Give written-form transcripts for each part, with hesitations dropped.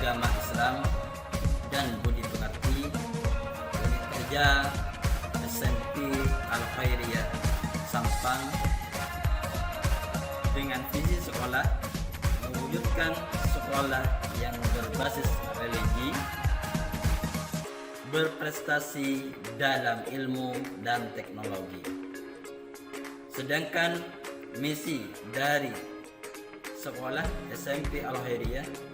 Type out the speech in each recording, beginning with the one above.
Agama Islam dan Budi Pekerti, unit kerja SMP Al-Khairiyah Sampang, dengan visi sekolah mewujudkan sekolah yang berbasis religi, berprestasi dalam ilmu dan teknologi. Sedangkan misi dari sekolah SMP Al-Khairiyah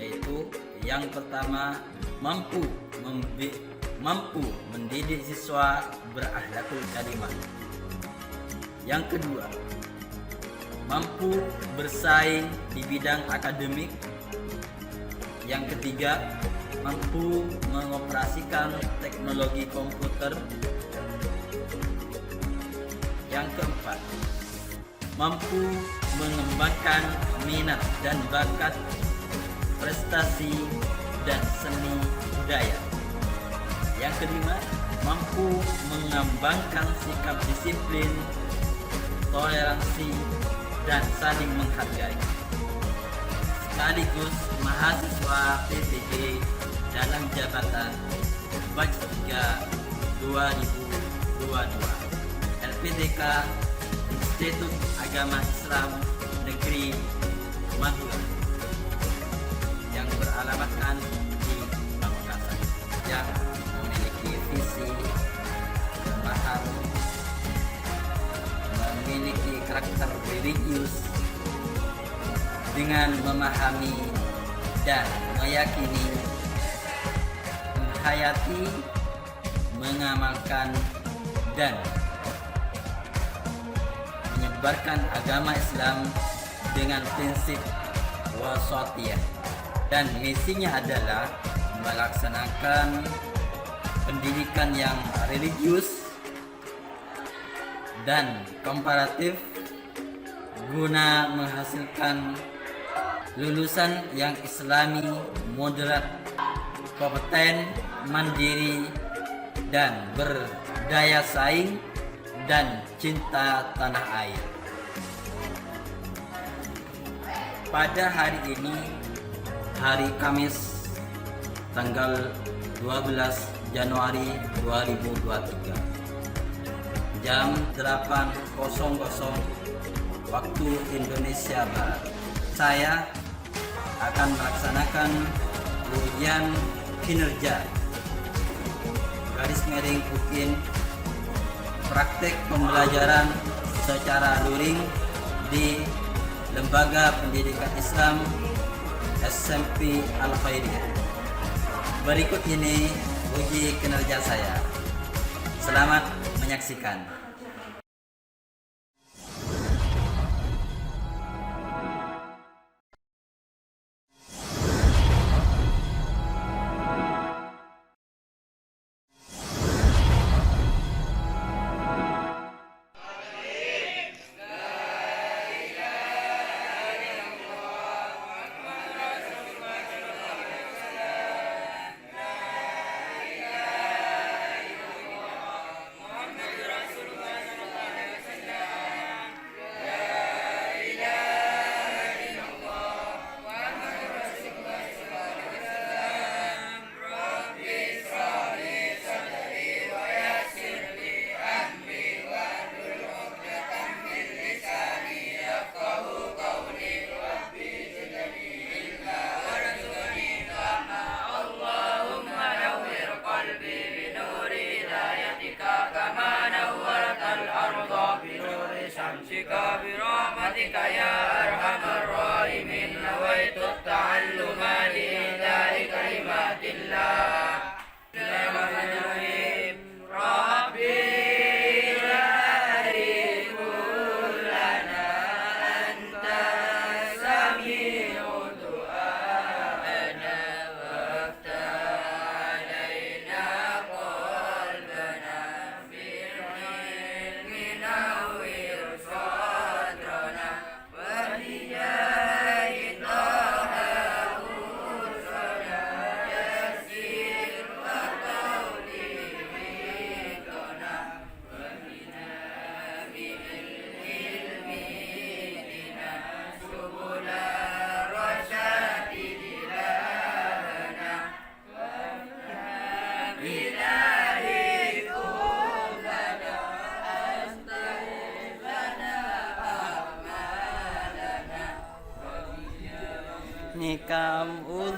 yaitu yang pertama, mampu mendidik siswa berakhlakul karimah. Yang kedua, mampu bersaing di bidang akademik. Yang ketiga, mampu mengoperasikan teknologi komputer. Yang keempat, mampu mengembangkan minat dan bakat, prestasi dan seni budaya. Yang kelima, mampu mengembangkan sikap disiplin, toleransi, dan saling menghargai. Sekaligus mahasiswa PTG dalam jabatan batch 3 2022 LPDK Institut Agama Islam Negeri Madura yang beralamatkan di Pamekasan, yang memiliki visi paham, memiliki karakter religius dengan memahami dan meyakini, menghayati, mengamalkan, dan menyebarkan agama Islam dengan prinsip wasatiyah. Dan misinya adalah melaksanakan pendidikan yang religius dan komparatif guna menghasilkan lulusan yang islami, moderat, kompeten, mandiri, dan berdaya saing dan cinta tanah air. Pada hari ini, hari Kamis tanggal 12 Januari 2023 jam 8.00 waktu Indonesia Barat, saya akan melaksanakan ujian kinerja garis miring UIN praktek pembelajaran secara luring di Lembaga Pendidikan Islam SMP Al-Khairiyah. Berikut ini uji kinerja saya. Selamat menyaksikan.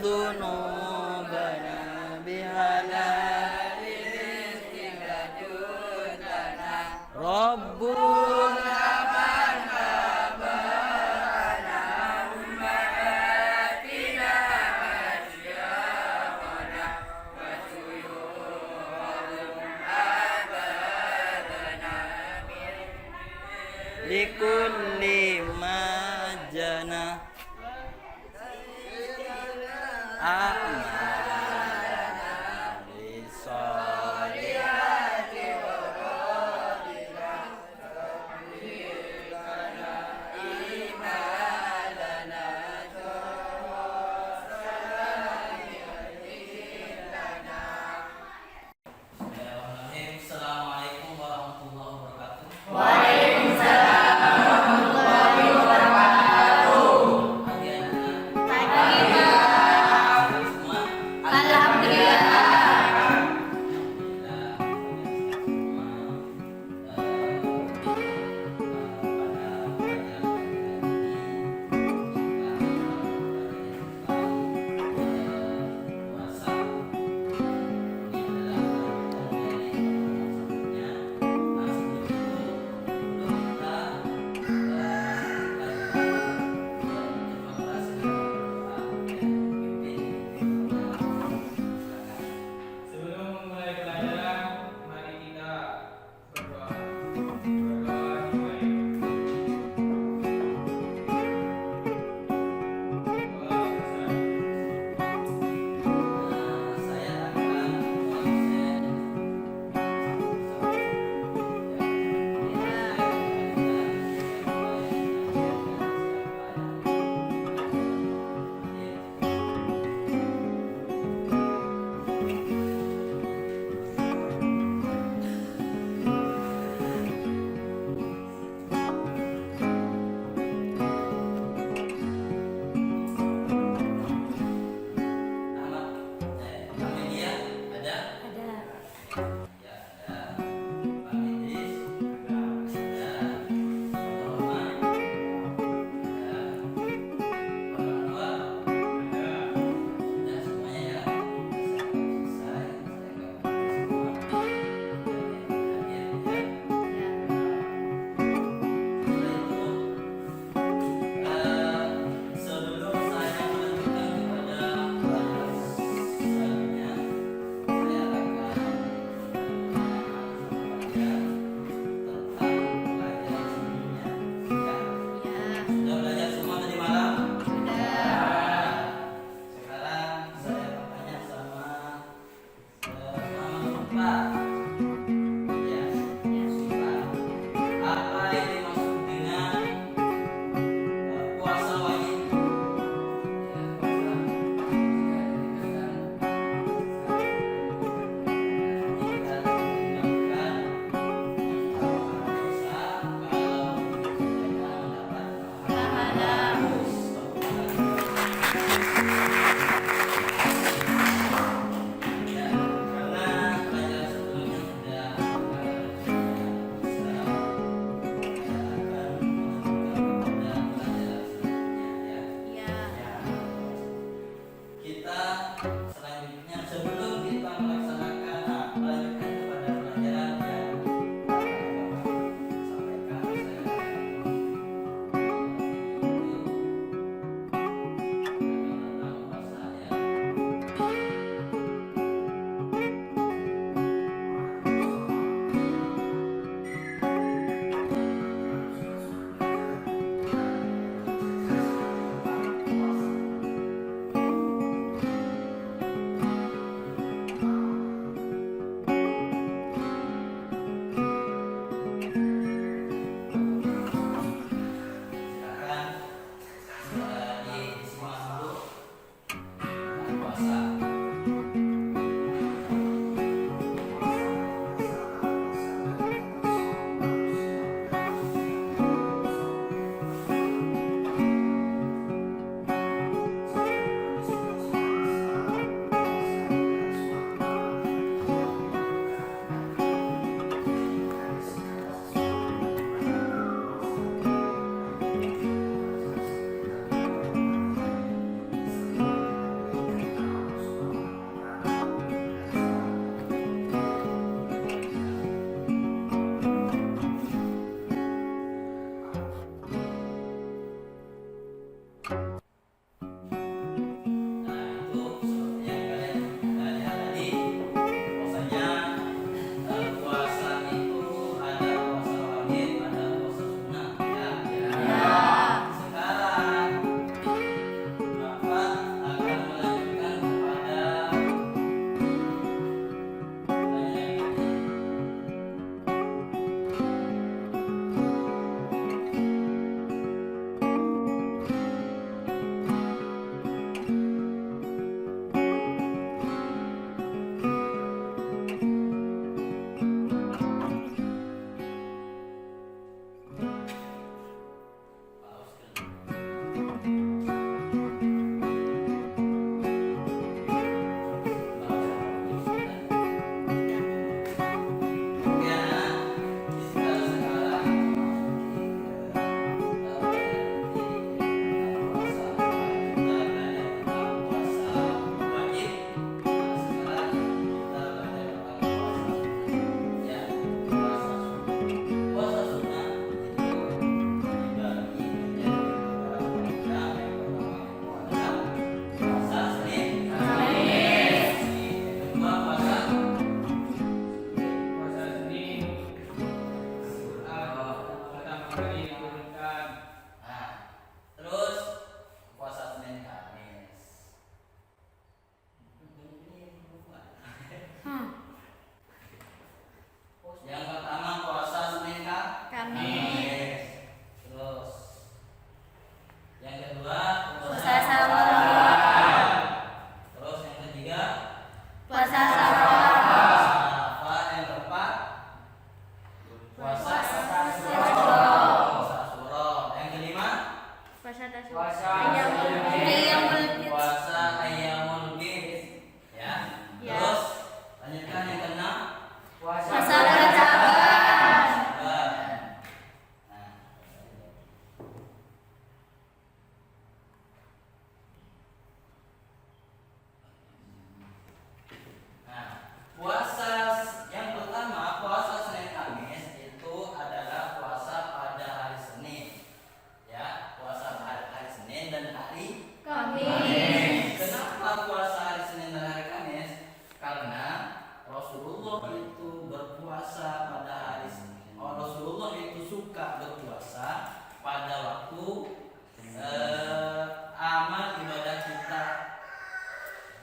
ذنوبنا بحلال رزقك جودنا ربنا من خبرنا أمهاتنا وأشياخنا وشيوخهم أبدنا لكل ما جنى Assalamualaikum warahmatullahi wabarakatuh. Waalaikumsalam warahmatullahi wabarakatuh.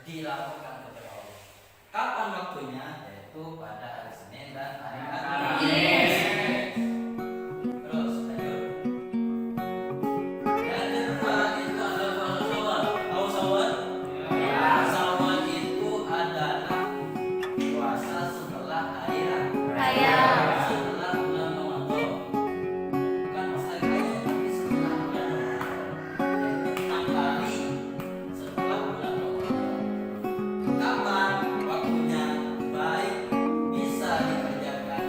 dilaporkan kepada Allah. Kapan waktunya? Yaitu pada hari Senin dan hari Kamis. Terus lanjut. Yang kedua itu adalah Syawal. Tahu Syawal? Syawal itu adalah puasa setelah hari raya. Setelah bulan Ramadan. Bukan pas hari raya, tapi setelah bulan Ramadan. Yaitu 6 kali setelah bulan Ramadan. Kapan waktunya? Baik bisa dikerjakan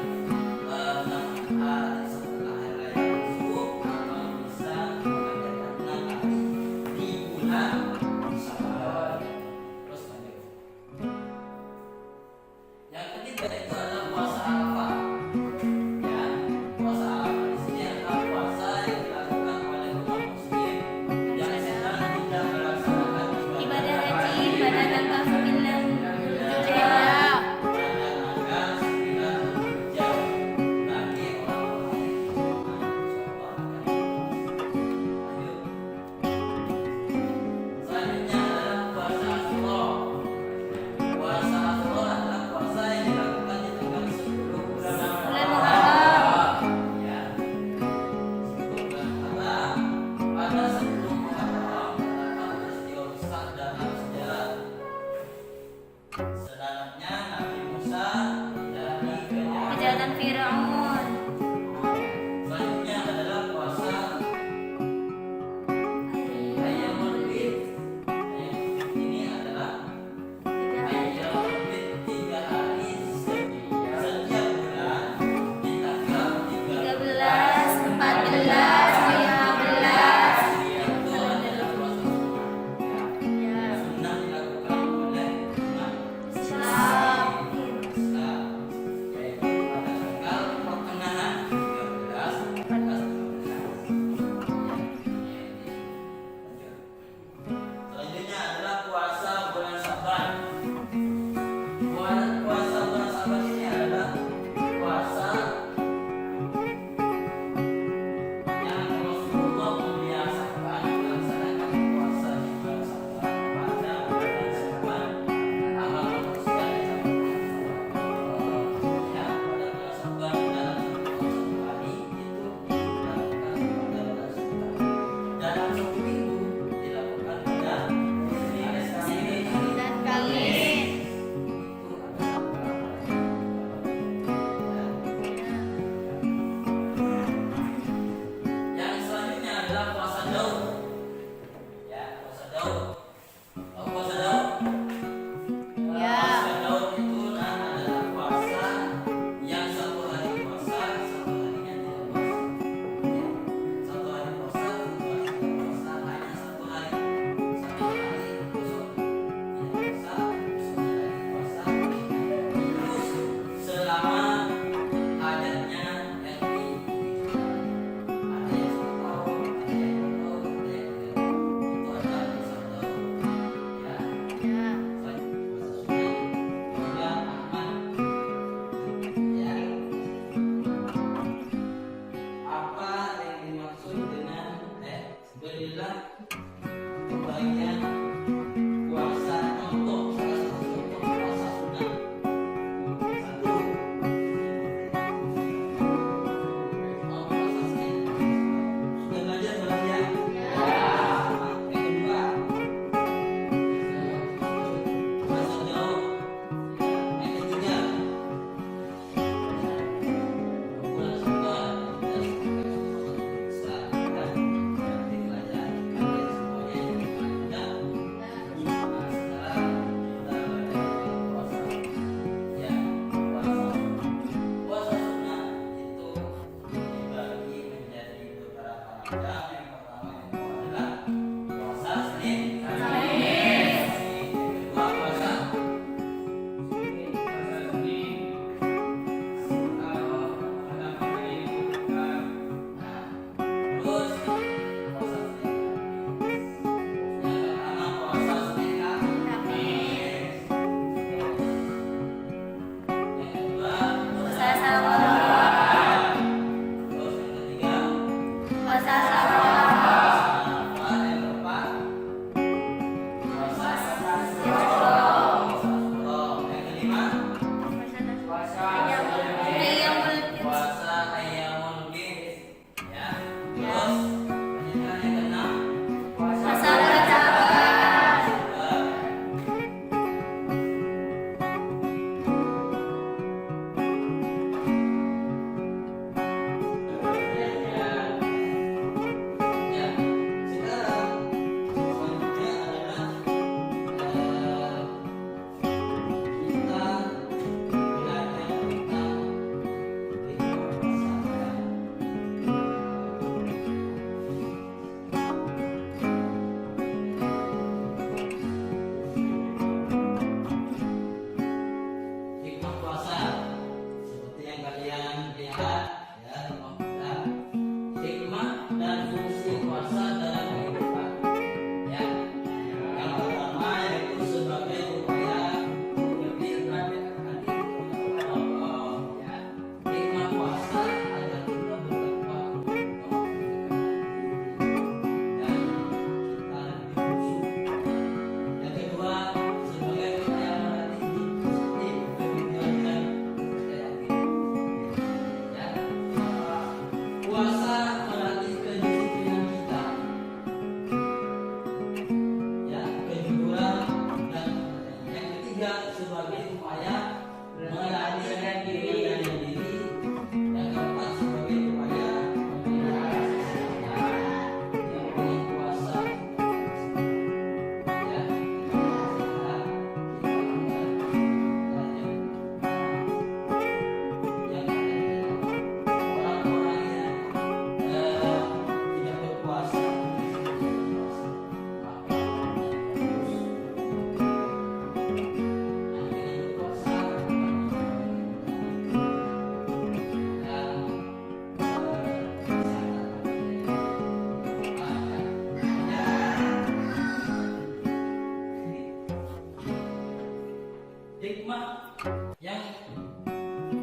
Hikmah yang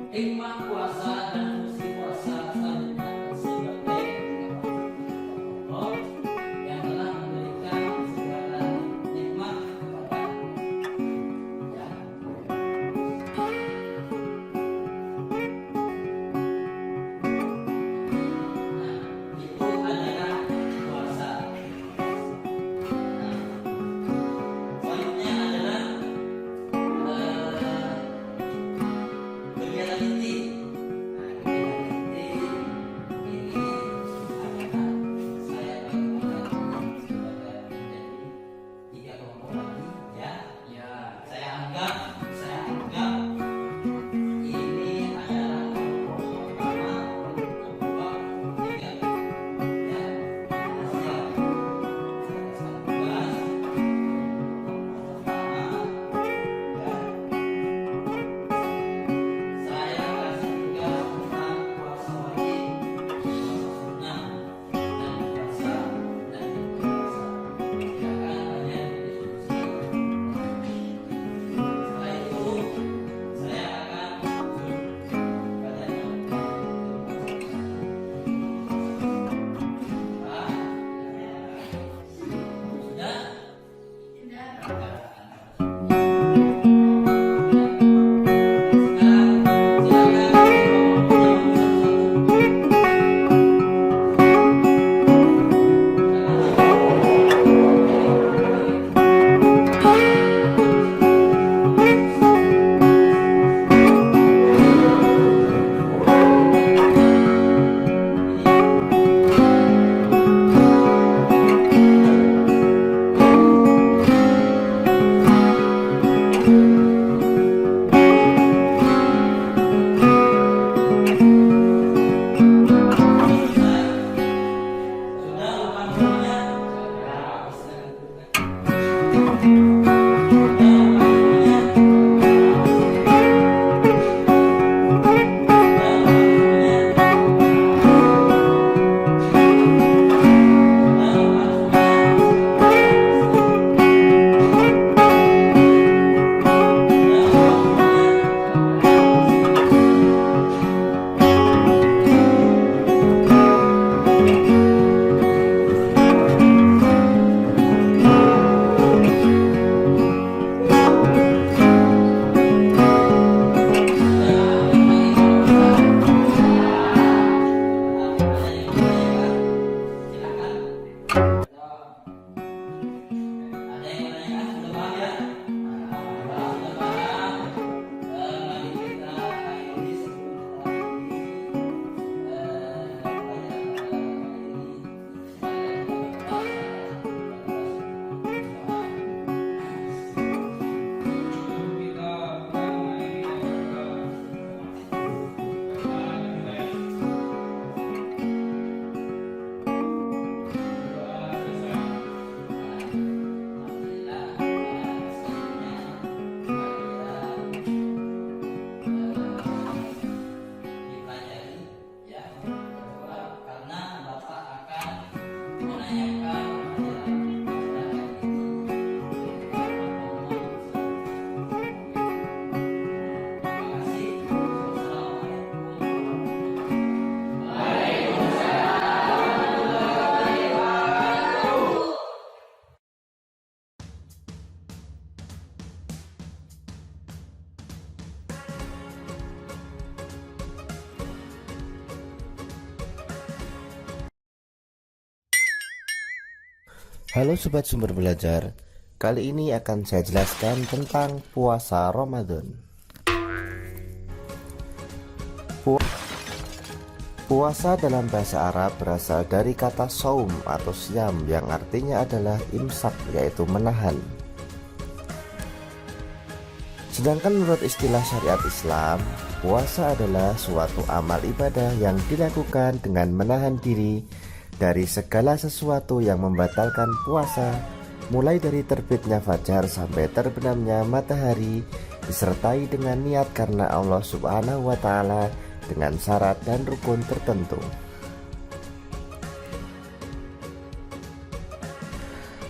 hikmah puasa dan fungsi puasa selanjutnya sebagai Allah yang telah memberikan segala nikmat kepada ya. Itu adalah puasa. Selanjutnya adalah kegiatan inti. Kegiatan inti ini akan saya bagi-bagi sebagai menjadi 3 kelompok lagi ya. Saya anggap ini adalah kelompok pertama, kedua, ketiga. Ya, hasil tugas pertama ya. Saya kasih tugas tentang puasa wajib, puasa sunnah, dan puasa dan puasa. Silakan kalian berdiskusi. Setelah itu saya akan tunjuk kalian sudah. Halo Sobat Sumber Belajar, kali ini akan saya jelaskan tentang puasa Ramadan. Puasa dalam bahasa Arab berasal dari kata saum atau siam yang artinya adalah imsak, yaitu menahan. Sedangkan menurut istilah syariat Islam, puasa adalah suatu amal ibadah yang dilakukan dengan menahan diri dari segala sesuatu yang membatalkan puasa, mulai dari terbitnya fajar sampai terbenamnya matahari, disertai dengan niat karena Allah Subhanahu wa Ta'ala dengan syarat dan rukun tertentu.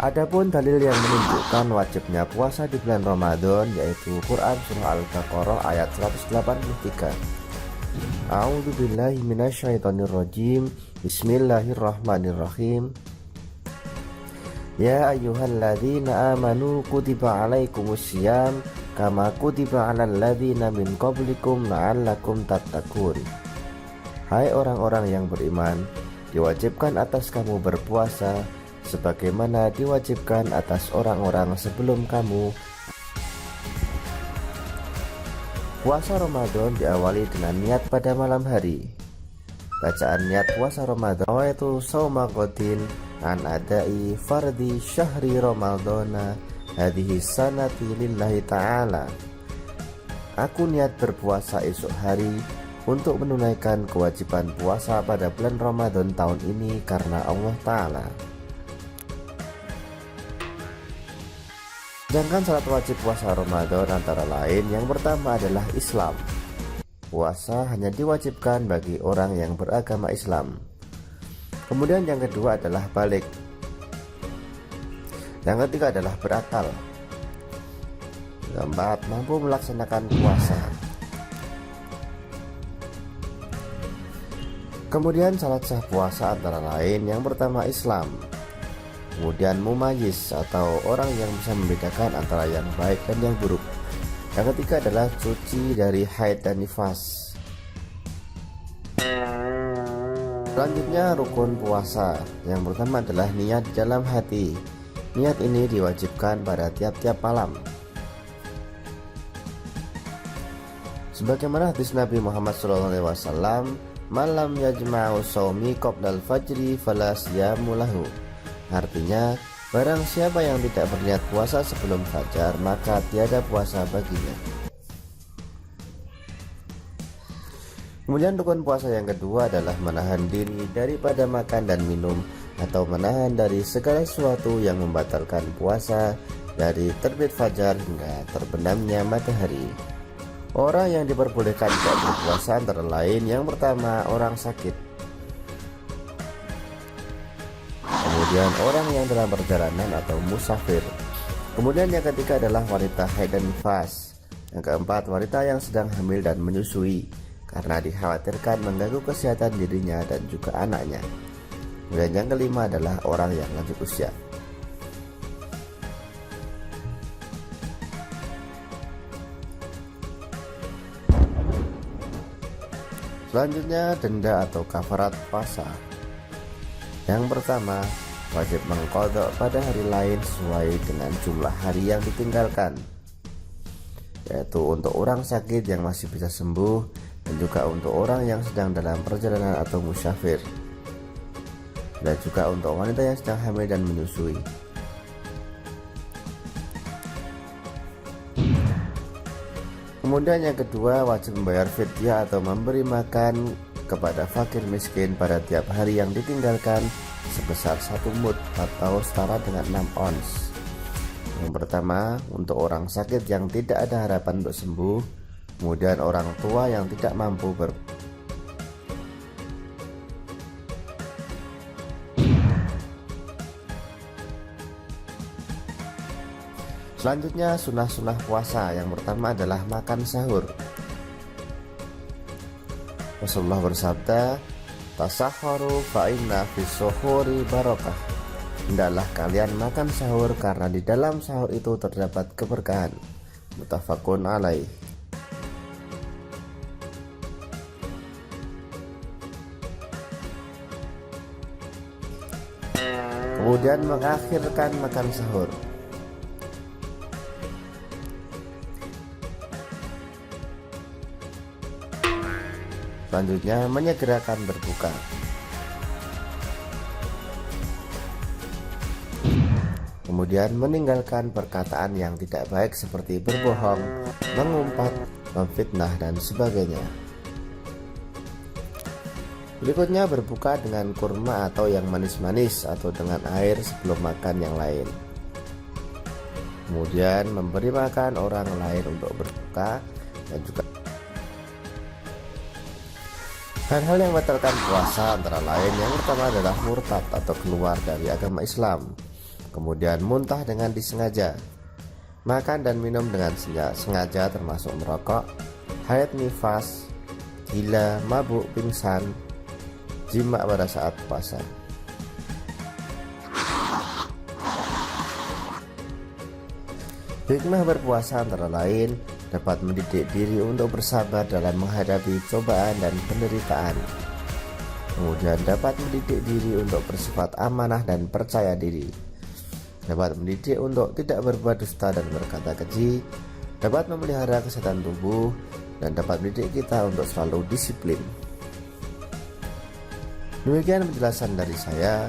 Adapun dalil yang menunjukkan wajibnya puasa di bulan Ramadan yaitu Quran Surah Al-Baqarah ayat 183. A'udzubillahi minasyaitonirrajim. Bismillahirrahmanirrahim. Ya ayyuhalladzina amanu kutiba alaikumussyam kama kutiba alal ladzina min qablikum la'allakum tattaqun. Hai orang-orang yang beriman, diwajibkan atas kamu berpuasa sebagaimana diwajibkan atas orang-orang sebelum kamu. Puasa Ramadan diawali dengan niat pada malam hari. Bacaan niat puasa Ramadan yaitu shauma ghadin an adai fardhi syahri ramadhana hadhihi sanati lillahi ta'ala. Aku niat berpuasa esok hari untuk menunaikan kewajiban puasa pada bulan Ramadan tahun ini karena Allah Ta'ala. Sedangkan syarat wajib puasa Ramadan antara lain yang pertama adalah Islam. Puasa hanya diwajibkan bagi orang yang beragama Islam. Kemudian yang kedua adalah balik. Yang ketiga adalah berakal. Yang keempat, mampu melaksanakan puasa. Kemudian syarat sah puasa antara lain yang pertama Islam. Kemudian mumayyiz atau orang yang bisa membedakan antara yang baik dan yang buruk. Yang ketiga adalah suci dari haid dan nifas. Selanjutnya rukun puasa. Yang pertama adalah niat di dalam hati. Niat ini diwajibkan pada tiap-tiap malam. Sebagaimana hadis Nabi Muhammad SAW, malam yajma'u shaumi qoblal fajri fala siyamu lahu. Artinya, barang siapa yang tidak berniat puasa sebelum fajar, maka tiada puasa baginya. Kemudian rukun puasa yang kedua adalah menahan diri daripada makan dan minum atau menahan dari segala sesuatu yang membatalkan puasa dari terbit fajar hingga terbenamnya matahari. Orang yang diperbolehkan tidak berpuasa antara lain yang pertama orang sakit, kemudian orang yang dalam perjalanan atau musafir, kemudian yang ketiga adalah wanita haid dan nifas, yang keempat wanita yang sedang hamil dan menyusui karena dikhawatirkan mengganggu kesehatan dirinya dan juga anaknya, kemudian yang kelima adalah orang yang lanjut usia. Selanjutnya denda atau kafarat puasa. Yang pertama, wajib mengqadha pada hari lain sesuai dengan jumlah hari yang ditinggalkan, yaitu untuk orang sakit yang masih bisa sembuh dan juga untuk orang yang sedang dalam perjalanan atau musafir, dan juga untuk wanita yang sedang hamil dan menyusui. Kemudian yang kedua, wajib membayar fidyah atau memberi makan kepada fakir miskin pada tiap hari yang ditinggalkan sebesar 1 mud atau setara dengan 6 ons. Yang pertama, untuk orang sakit yang tidak ada harapan untuk sembuh, kemudian orang tua yang tidak mampu Selanjutnya sunah-sunah puasa. Yang pertama adalah makan sahur. Rasulullah bersabda, tasahharu fa inna fis suhuri barakah. Hendaklah kalian makan sahur karena di dalam sahur itu terdapat keberkahan. Muttafaqun alaih. Kemudian mengakhirkan makan sahur. Selanjutnya menyegerakan berbuka. Kemudian meninggalkan perkataan yang tidak baik seperti berbohong, mengumpat, memfitnah dan sebagainya. Berikutnya berbuka dengan kurma atau yang manis-manis atau dengan air sebelum makan yang lain. Kemudian memberi makan orang lain untuk berbuka dan juga hal-hal yang membatalkan puasa antara lain yang pertama adalah murtad atau keluar dari agama Islam. kemudian muntah dengan disengaja, makan dan minum dengan sengaja termasuk merokok, haid nifas, gila, mabuk, pingsan, jima pada saat puasa. Hikmah berpuasa antara lain dapat mendidik diri untuk bersabar dalam menghadapi cobaan dan penderitaan. Kemudian dapat mendidik diri untuk bersifat amanah dan percaya diri. Dapat mendidik untuk tidak berbuat dusta dan berkata keji. Dapat memelihara kesehatan tubuh dan dapat mendidik kita untuk selalu disiplin. Demikian penjelasan dari saya.